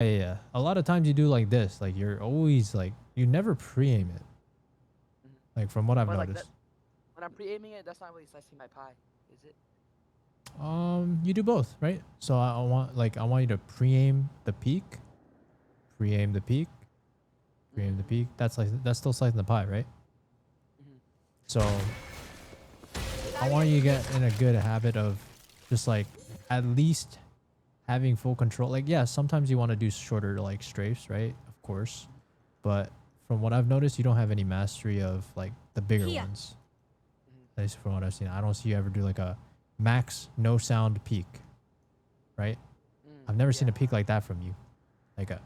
Yeah. A lot of times you do like this. Like you're always like you never pre-aim it. Mhm. Like from what I've But like that, noticed. when I'm pre-aiming it, that's not really slicing my pie, is it? You do both, right? So I want you to pre-aim the peak, pre-aim the peak, pre-aim the peak. Mm. That's still slicing the pie, right? Mhm. So I want you to get in a good habit of just like at least having full control. Like yeah, sometimes you want to do shorter like strafes, right? Of course. Mhm. But from what I've noticed, you don't have any mastery of like the bigger ones. Mhm. At least from what I've seen. I don't see you ever do like a max no sound peak, right? I've never seen Yeah. a peak like that from you. Like Mhm.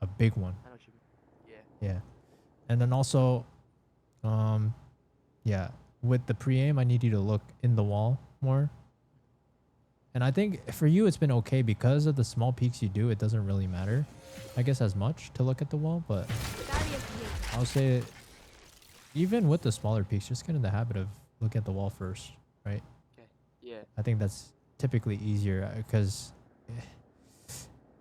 a big one. I know what you mean. Yeah. Yeah. And then also, um, yeah, with the pre-aim, I need you to look in the wall more. And I think for you, it's been okay because of the small peaks you do. It doesn't really matter, I guess, as much to look at the wall. But I'll say even with the smaller peaks, just get in the habit of looking at the wall first, right? Okay. Yeah. I think that's typically easier because,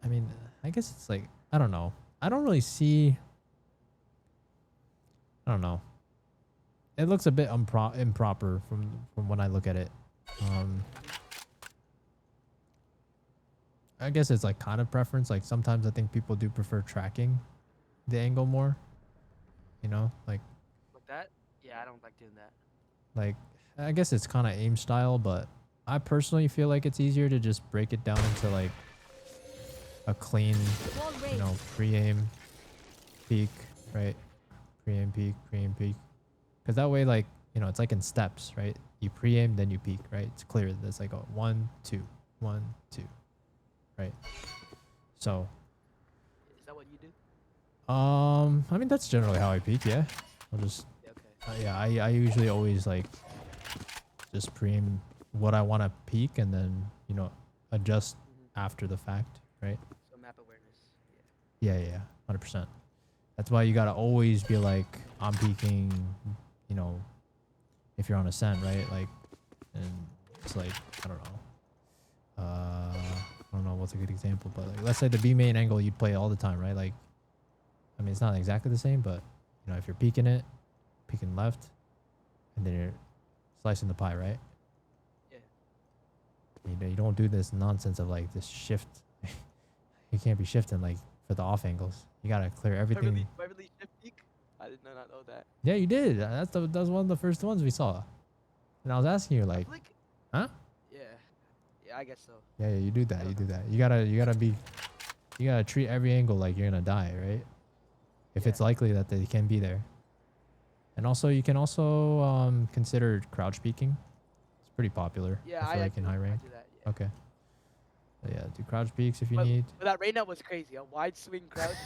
I mean, I guess it's like, I don't know. I don't really see, I don't know. It looks a bit improper from when I look at it. Um, Mhm. I guess it's like kind of preference. Like sometimes I think people do prefer tracking the angle more. You know, Like that? Yeah, I don't like doing that. like I guess it's kind of aim style, but I personally feel like it's easier to just break it down into like a clean, pre-aim peak, right? Pre-aim peak, pre-aim peak. Because that way, like, it's like in steps, right? You pre-aim, then you peak, right? It's clear. There's like a 1, 2, 1, 2, right? So, Is that what you do? I mean, that's generally how I peak, yeah. I'll just, Yeah. Okay. yeah, I usually always like just pre-aim what I want to peak and then, adjust Mhm. after the fact, right? So map awareness. Yeah. Yeah, yeah, 100%. That's why you gotta always be like, I'm peaking, you know, if you're on ascent, right? Like, and it's like, I don't know. I don't know what's a good example, but like, let's say the B main angle you'd play all the time, right? Like, I mean, it's not exactly the same, but if you're peeking it, peeking left, and then you're slicing the pie, right? Yeah. You don't do this nonsense of like this shift. You can't be shifting like for the off angles. You gotta clear everything. Do I really shift peak? I did not know that. Yeah, you did. That was one of the first ones we saw. And I was asking you I like, feel like. huh? Yeah. Yeah, I guess so. Yeah, yeah, you do I that. You don't do know. that. You gotta treat every angle like you're gonna die, right? If Yeah. it's likely that they can be there. And also, you can also consider crouch peeking. It's pretty popular. Yeah, I feel I like in do. high I rank. do that. Yeah. Okay. So yeah, do crouch peaks if you But need. but that Reyna was crazy. A wide swing crouch.